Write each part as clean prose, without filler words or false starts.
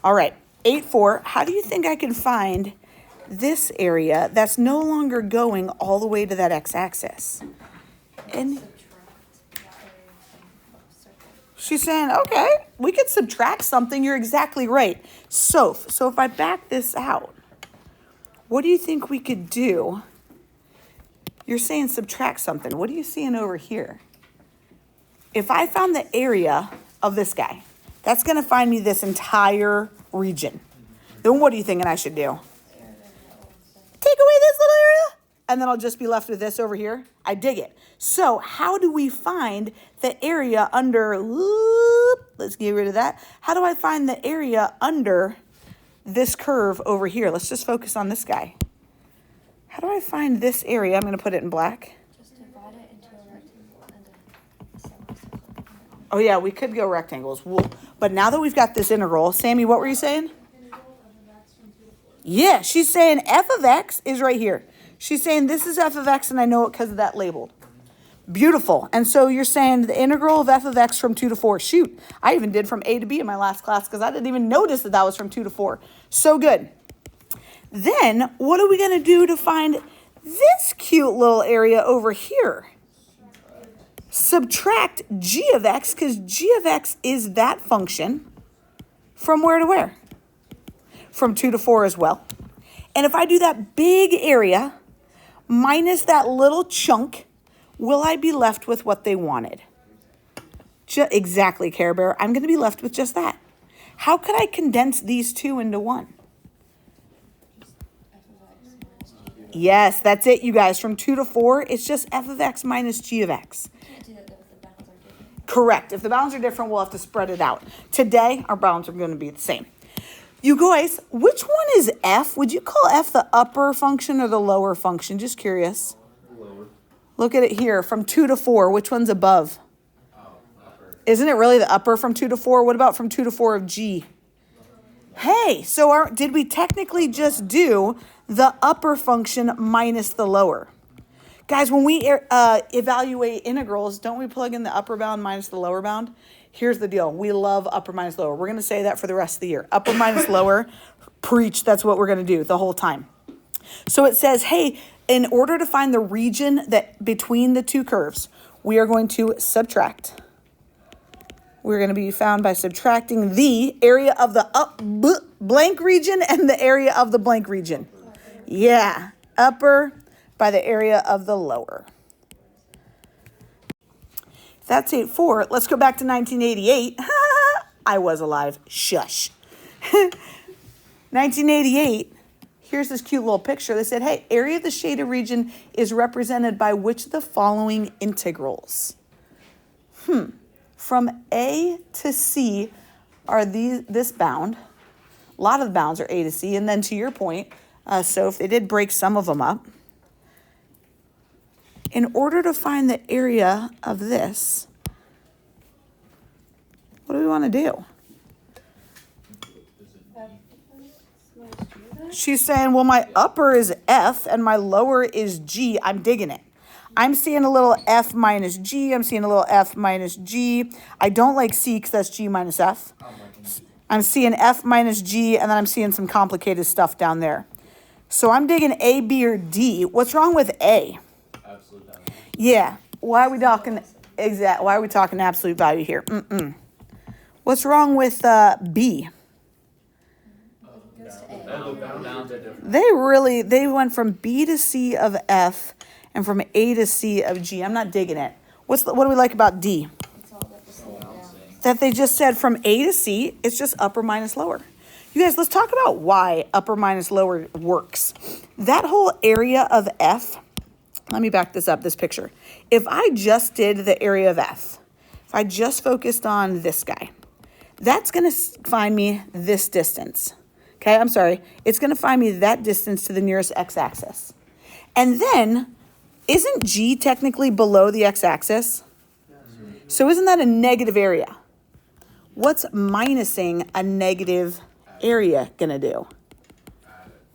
All right, 8-4. How do you think I can find this area that's no longer going all the way to that x-axis? And she's saying, okay, we could subtract something. You're exactly right. So if I back this out, what do you think we could do? You're saying subtract something. What are you seeing over here? If I found the area of this guy, that's going to find me this entire region. Then what are you thinking I should do? Take away this little area, and then I'll just be left with this over here. I dig it. So how do we find the area under, let's get rid of that. How do I find the area under this curve over here? Let's just focus on this guy. How do I find this area? I'm going to put it in black. Just divide it into a rectangle and a semicircle. Oh, yeah, we could go rectangles. But now that we've got this integral, Sammy, what were you saying? Yeah, she's saying f of x is right here. She's saying this is f of x, and I know it because of that labeled. Beautiful. And so you're saying the integral of f of x from 2 to 4. Shoot, I even did from a to b in my last class because I didn't even notice that was from 2 to 4. So good. Then what are we going to do to find this cute little area over here? Subtract g of x, because g of x is that function from where to where? From 2 to 4 as well. And if I do that big area minus that little chunk, will I be left with what they wanted? Exactly, Care Bear. I'm going to be left with just that. How could I condense these two into one? Yes, that's it, you guys. From 2 to 4, it's just f of x minus g of x. Can't do that though if the bounds are different. Correct. If the bounds are different, we'll have to spread it out. Today, our bounds are going to be the same. You guys, which one is f? Would you call f the upper function or the lower function? Just curious. Lower. Look at it here. From 2 to 4, which one's above? Upper. Isn't it really the upper from 2 to 4? What about from 2 to 4 of g? Hey, so did we technically just do the upper function minus the lower? Guys, when we evaluate integrals, don't we plug in the upper bound minus the lower bound? Here's the deal. We love upper minus lower. We're going to say that for the rest of the year. Upper minus lower, preach. That's what we're going to do the whole time. So it says, hey, in order to find the region that between the two curves, we are going to subtract. We're going to be found by subtracting the area of the blank region and the area of the blank region. Yeah, upper by the area of the lower. That's 8-4. Let's go back to 1988. I was alive. Shush. 1988. Here's this cute little picture. They said, hey, area of the shaded region is represented by which of the following integrals? From A to C are this bound. A lot of the bounds are A to C. And then to your point, so if they did break some of them up, in order to find the area of this, what do we want to do? She's saying, well, my upper is F and my lower is G. I'm digging it. I'm seeing a little F minus G. I'm seeing a little F minus G. I don't like C because that's G minus F. I'm seeing F minus G, and then I'm seeing some complicated stuff down there. So I'm digging A, B, or D. What's wrong with A? Absolute value. Yeah. Why are we talking Why are we talking absolute value here? What's wrong with B? Bounds are different. They went from B to C of F and from A to C of G. I'm not digging it. What do we like about D? It's all about the same down. That they just said from A to C, it's just upper minus lower. You guys, let's talk about why upper minus lower works. That whole area of F, let me back this up, this picture. If I just did the area of F, if I just focused on this guy, that's going to find me this distance. Okay, I'm sorry. It's going to find me that distance to the nearest x-axis. And then, isn't G technically below the x-axis? So isn't that a negative area? What's minusing a negative area going to do?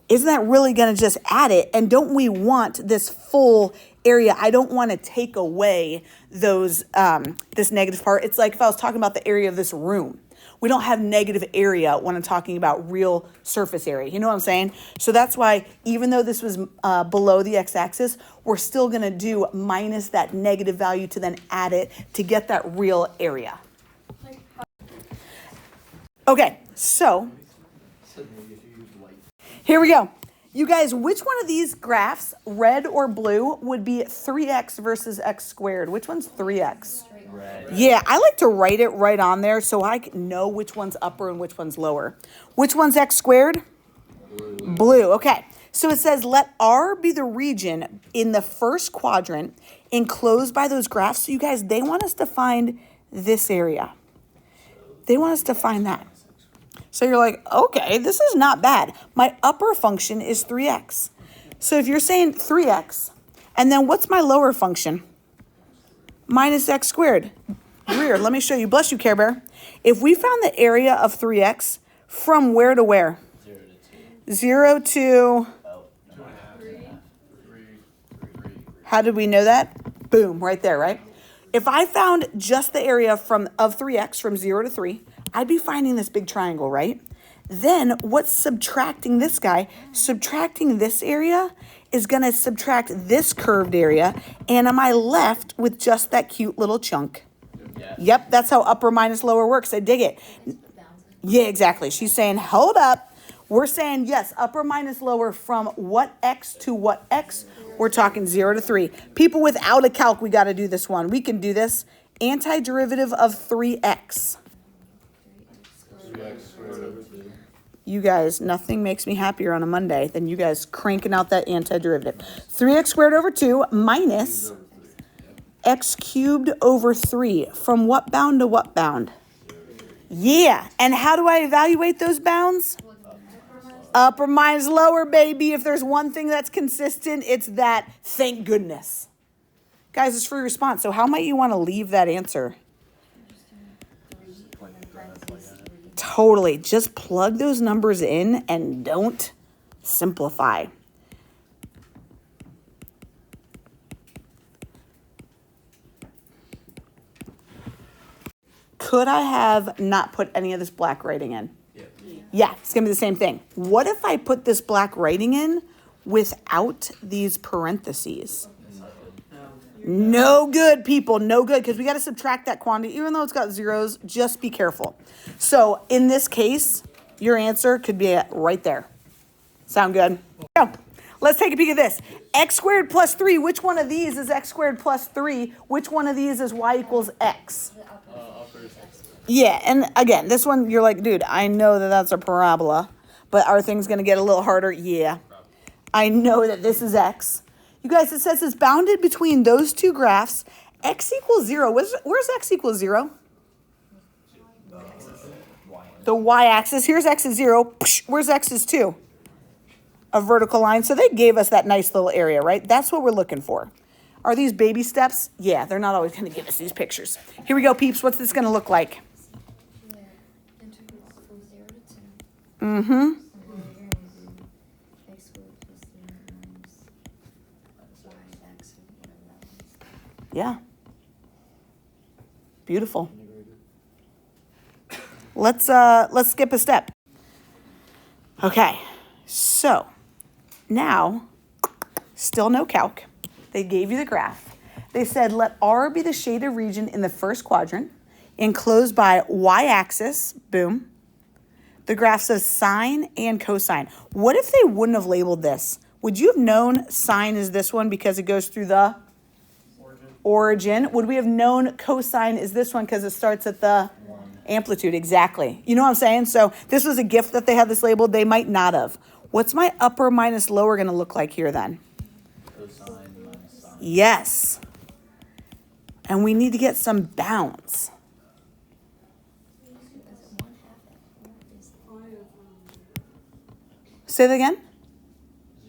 Isn't that really going to just add it? And don't we want this full area? I don't want to take away those this negative part. It's like if I was talking about the area of this room. We don't have negative area when I'm talking about real surface area. You know what I'm saying? So that's why even though this was below the x-axis, we're still going to do minus that negative value to then add it to get that real area. Okay, so here we go. You guys, which one of these graphs, red or blue, would be 3x versus x squared? Which one's 3x? Red. Yeah, I like to write it right on there so I can know which one's upper and which one's lower. Which one's x squared? Blue. Okay. So it says, let R be the region in the first quadrant enclosed by those graphs. So you guys, they want us to find this area. They want us to find that. So you're like, okay, this is not bad. My upper function is 3x. So if you're saying 3x, and then what's my lower function? Minus x squared. Weird. Let me show you. Bless you, Care Bear. If we found the area of 3x from where to where? 0 to... How did we know that? Boom, right there, right? If I found just the area of 3x from 0 to 3, I'd be finding this big triangle, right? Then what's subtracting this guy? Subtracting this area is going to subtract this curved area. And am I left with just that cute little chunk? Yeah. Yep, that's how upper minus lower works. I dig it. Yeah, exactly. She's saying, hold up. We're saying, yes, upper minus lower from what x to what x? We're talking 0 to 3. People without a calc, we got to do this one. We can do this. Antiderivative of 3x. You guys, nothing makes me happier on a Monday than you guys cranking out that antiderivative. 3x squared over 2 minus x cubed over 3. From what bound to what bound? Yeah. And how do I evaluate those bounds? Upper minus lower, baby. If there's one thing that's consistent, it's that. Thank goodness. Guys, it's free response. So how might you want to leave that answer? Totally. Just plug those numbers in and don't simplify. Could I have not put any of this black writing in? Yeah, it's going to be the same thing. What if I put this black writing in without these parentheses? No good, people. No good, because we got to subtract that quantity. Even though it's got zeros, just be careful. So in this case, your answer could be right there. Sound good? So let's take a peek at this. X squared plus 3. Which one of these is x squared plus 3? Which one of these is y equals x? Yeah, and again, this one, you're like, dude, I know that that's a parabola, but are things going to get a little harder? Yeah. I know that this is x. You guys, it says it's bounded between those two graphs. X equals 0. Where's x equals 0? The y-axis. Here's x is 0. Where's x is 2? A vertical line. So they gave us that nice little area, right? That's what we're looking for. Are these baby steps? Yeah, they're not always going to give us these pictures. Here we go, peeps. What's this going to look like? Mm-hmm. Yeah. Beautiful. Let's skip a step. Okay. So now, still no calc. They gave you the graph. They said, let R be the shaded region in the first quadrant, enclosed by y-axis, boom. The graph says sine and cosine. What if they wouldn't have labeled this? Would you have known sine is this one because it goes through the origin? Would we have known cosine is this one because it starts at the amplitude? Exactly. You know what I'm saying? So this was a gift that they had this labeled. They might not have. What's my upper minus lower going to look like here then? Cosine minus sine. Yes. And we need to get some bounds. Say that again.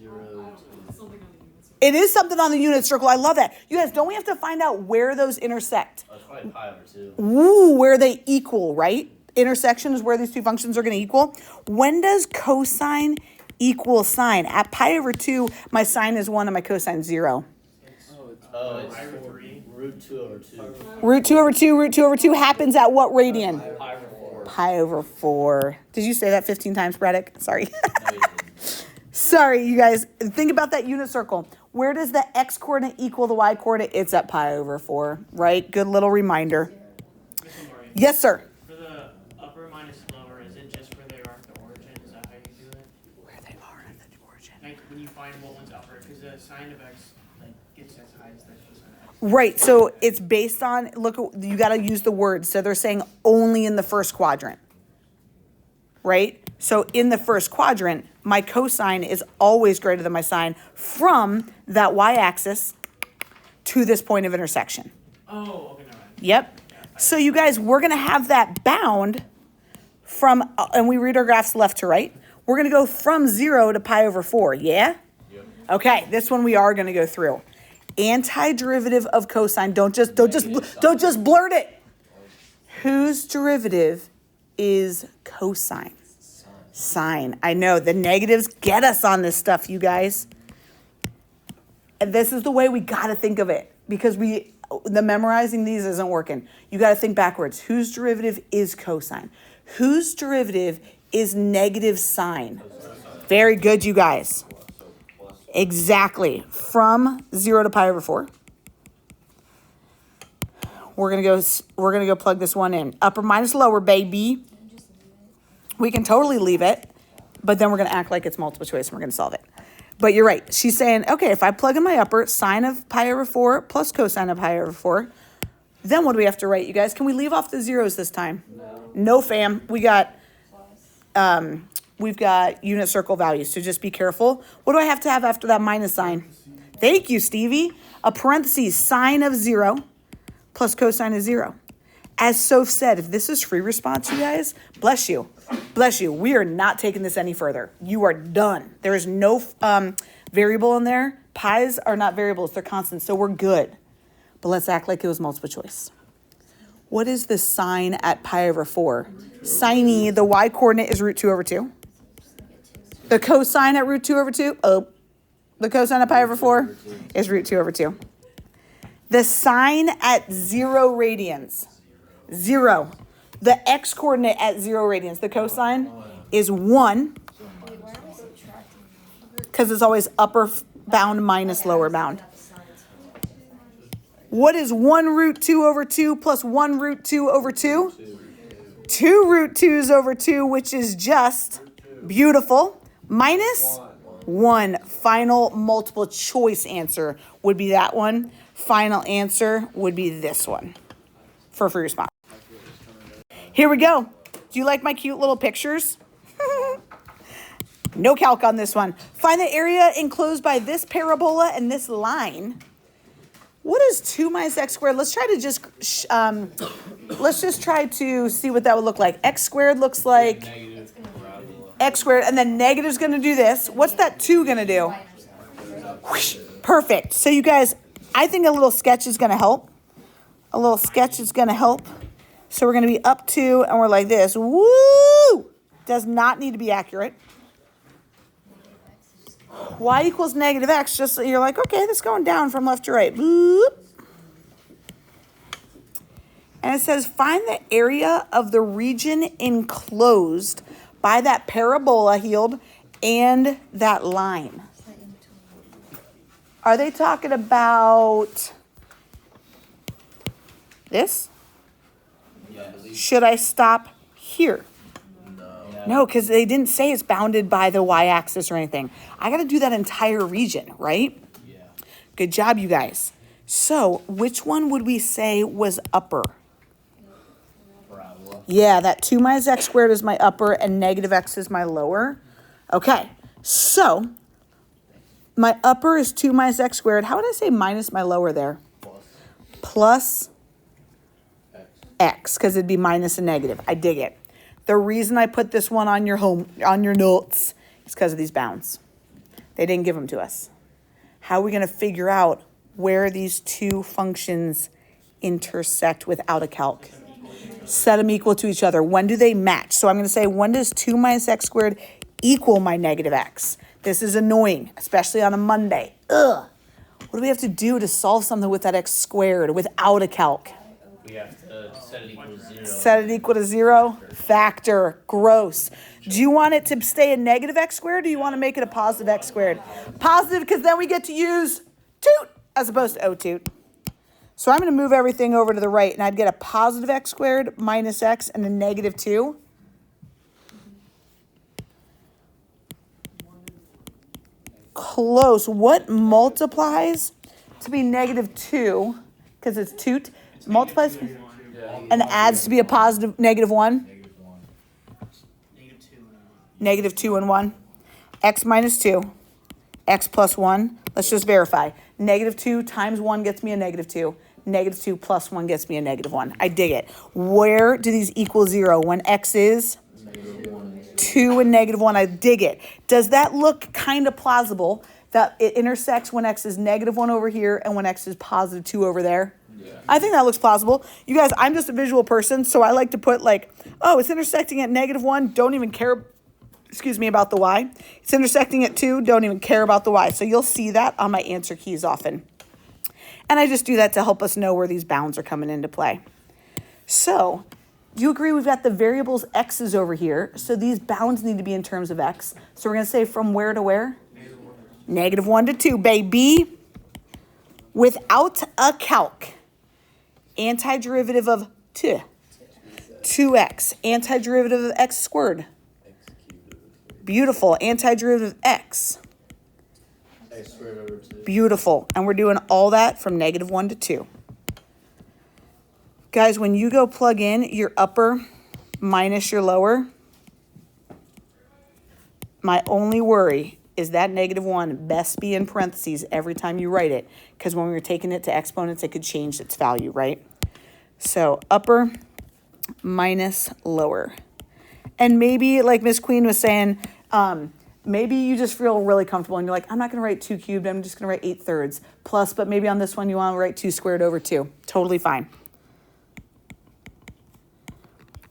0 to... It is something on the unit circle. I love that. You guys, don't we have to find out where those intersect? That's probably pi over 2. Ooh, where they equal, right? Intersection is where these two functions are going to equal. When does cosine equal sine? At pi over 2, my sine is 1 and my cosine is 0. Oh, it's root 2 over 2. Root 2 over 2 happens at what radian? Pi over 4. pi over 4. Did you say that 15 times, Braddock? Sorry. No, you didn't. Sorry, you guys. Think about that unit circle. Where does the x coordinate equal the y coordinate? It's at pi over 4, right? Good little reminder. Yes, sir. For the upper minus lower, is it just where they are at the origin? Is that how you do it? Where they are at the origin. Like when you find what one's upper, because the sine of x like gets as high as the cosine of x. Right, so it's based on, look, you got to use the words. So they're saying only in the first quadrant, right? So in the first quadrant, my cosine is always greater than my sine from that y-axis to this point of intersection. Oh, okay, no. Yep. So you guys, we're going to have that bound from, and we read our graphs left to right. We're going to go from 0 to pi over 4, yeah? Yep. Okay, this one we are going to go through. Antiderivative of cosine, don't just blurt it. Whose derivative is cosine? Sine. I know, the negatives get us on this stuff, you guys. And this is the way we got to think of it, because the memorizing these isn't working. You got to think backwards. Whose derivative is cosine? Whose derivative is negative sine? Very good, you guys. Exactly. From 0 to pi over 4. We're gonna go plug this one in. Upper minus lower, baby. We can totally leave it, but then we're going to act like it's multiple choice and we're going to solve it. But you're right. She's saying, okay, if I plug in my upper, sine of pi over 4 plus cosine of pi over 4, then what do we have to write, you guys? Can we leave off the zeros this time? No, fam. We've got unit circle values, so just be careful. What do I have to have after that minus sign? Thank you, Stevie. A parentheses, sine of 0 plus cosine of 0. As Soph said, if this is free response, you guys, bless you. Bless you. We are not taking this any further. You are done. There is no variable in there. Pi's are not variables. They're constants, so we're good. But let's act like it was multiple choice. What is the sine at pi over 4? Sine, the y coordinate is root 2 over 2. The cosine at root 2 over 2, the cosine at pi over 4 is root 2 over 2. The sine at 0 radians, 0. The x coordinate at 0 radians, the cosine is 1. Why are we subtracting? Because it's always upper bound minus lower bound. What is 1 root 2 over 2 plus 1 root 2 over 2? 2 root 2's over 2, which is just beautiful, minus 1. Final multiple choice answer would be that one. Final answer would be this one for free response. Here we go. Do you like my cute little pictures? No calc on this one. Find the area enclosed by this parabola and this line. What is 2 minus x squared? Let's try to just try to see what that would look like. X squared looks like x squared, and then negative's going to do this. What's that 2 going to do? Whoosh, perfect. So you guys, I think a little sketch is going to help. A little sketch is going to help. So we're going to be up 2, and we're like this. Woo! Does not need to be accurate. Y equals negative x, just so you're like, okay, that's going down from left to right. Boop. And it says, find the area of the region enclosed by that parabola healed and that line. Are they talking about this? Should I stop here? No, because they didn't say it's bounded by the y-axis or anything. I got to do that entire region, right? Yeah. Good job, you guys. So which one would we say was upper? Parabola. Yeah, that 2 minus x squared is my upper and negative x is my lower. Okay, so my upper is 2 minus x squared. How would I say minus my lower there? Plus x, because it'd be minus a negative. I dig it. The reason I put this one on your notes is because of these bounds. They didn't give them to us. How are we going to figure out where these two functions intersect without a calc? Set them equal to each other. When do they match? So I'm going to say, when does 2 minus x squared equal my negative x? This is annoying, especially on a Monday. Ugh. What do we have to do to solve something with that x squared without a calc? We have to Set it equal to 0. Set it equal to 0. Factor. Gross. Do you want it to stay a negative x squared, or do you want to make it a positive x squared? Positive, because then we get to use toot as opposed to toot. So I'm going to move everything over to the right, and I'd get a positive x squared minus x and a negative 2. Close. What multiplies to be negative 2, because it's toot, multiplies and adds to be a positive negative 1? Negative 2 and 1. X minus 2. X plus 1. Let's just verify. Negative 2 times 1 gets me a negative 2. Negative 2 plus 1 gets me a negative 1. I dig it. Where do these equal 0? When x is 2 and negative 1. I dig it. Does that look kind of plausible that it intersects when x is negative 1 over here and when x is positive 2 over there? Yeah. I think that looks plausible. You guys, I'm just a visual person, so I like to put like, oh, it's intersecting at negative 1. Don't even care, about the y. It's intersecting at 2. Don't even care about the y. So you'll see that on my answer keys often. And I just do that to help us know where these bounds are coming into play. So do you agree we've got the variables x's over here? So these bounds need to be in terms of x. So we're going to say from where to where? Negative 1 to 2, baby. Without a calc. Antiderivative of 2x. Antiderivative of x squared. Beautiful. Antiderivative of x. X squared over 2. Beautiful. And we're doing all that from negative 1 to 2. Guys, when you go plug in your upper minus your lower, my only worry is that negative 1 best be in parentheses every time you write it, because when we were taking it to exponents, it could change its value, right? So upper minus lower. And maybe, like Miss Queen was saying, maybe you just feel really comfortable and you're like, I'm not going to write 2 cubed, I'm just going to write 8/3 plus, but maybe on this one you want to write 2 squared over 2. Totally fine.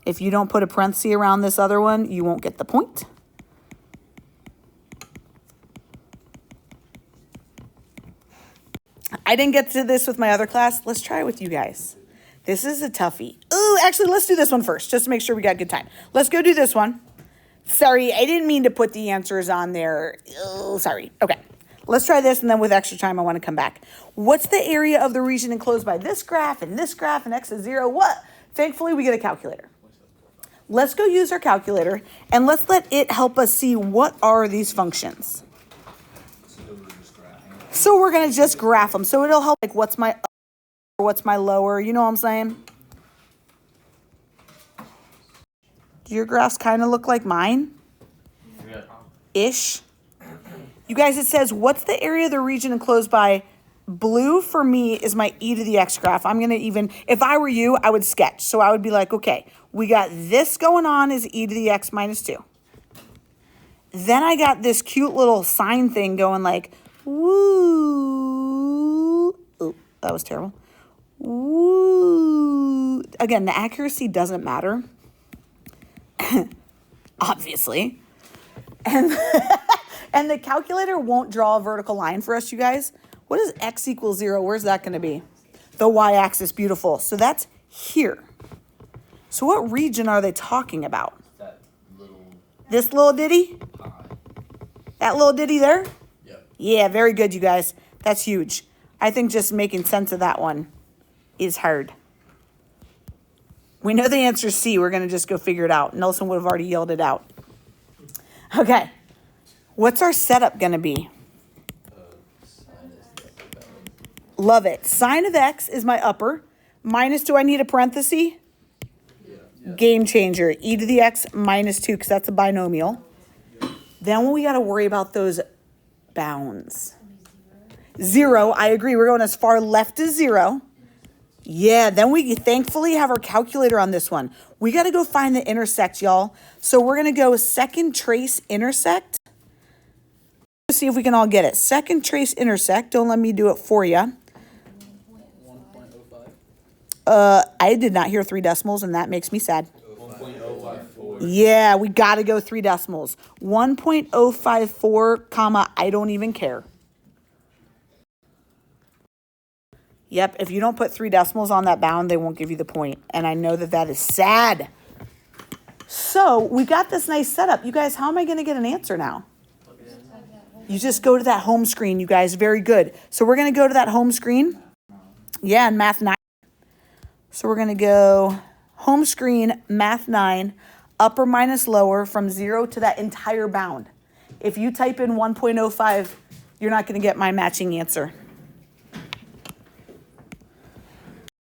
If you don't put a parenthesis around this other one, you won't get the point. I didn't get to this with my other class. Let's try it with you guys. This is a toughie. Ooh, actually, let's do this one first, just to make sure we got good time. Let's go do this one. Sorry, I didn't mean to put the answers on there. Oh, sorry. Okay, let's try this, and then with extra time, I want to come back. What's the area of the region enclosed by this graph, and x is 0? What? Thankfully, we get a calculator. Let's go use our calculator, and let's let it help us see what are these functions. So we're going to just graph them. So it'll help, like, what's my upper, what's my lower, you know what I'm saying? Do your graphs kind of look like mine? Yeah. Ish. You guys, it says, what's the area of the region enclosed by? Blue for me is my e to the x graph. I'm going to even, if I were you, I would sketch. So I would be like, okay, we got this going on is e to the x minus 2. Then I got this cute little sign thing going like, woo. Oh, that was terrible. Woo. Again, the accuracy doesn't matter. Obviously. And, and the calculator won't draw a vertical line for us, you guys. What is x equals 0? Where's that going to be? The y-axis, beautiful. So that's here. So what region are they talking about? That little This little ditty? pie. That little ditty there? Yep. Yeah, very good, you guys. That's huge. I think just making sense of that one is hard. We know the answer is C. We're going to just go figure it out. Nelson would have already yelled it out. Okay. What's our setup going to be? Love it. Sine of x is my upper. Minus, do I need a parenthesis? Yeah. Game changer. E to the x minus 2, because that's a binomial. Then we got to worry about those bounds. 0, I agree. We're going as far left as 0. Yeah, then we thankfully have our calculator on this one. We got to go find the intersect, y'all. So we're going to go second trace intersect. Let's see if we can all get it. Second trace intersect. Don't let me do it for you. 1.05? I did not hear 3 decimals, and that makes me sad. 1.054. Yeah, we got to go 3 decimals. 1.054, comma, I don't even care. Yep, if you don't put 3 decimals on that bound, they won't give you the point. And I know that that is sad. So we got this nice setup. You guys, how am I going to get an answer now? Plug it in. You just go to that home screen, you guys. Very good. So we're going to go to that home screen. Yeah, in Math 9. So we're going to go home screen, Math 9, upper minus lower from 0 to that entire bound. If you type in 1.05, you're not going to get my matching answer.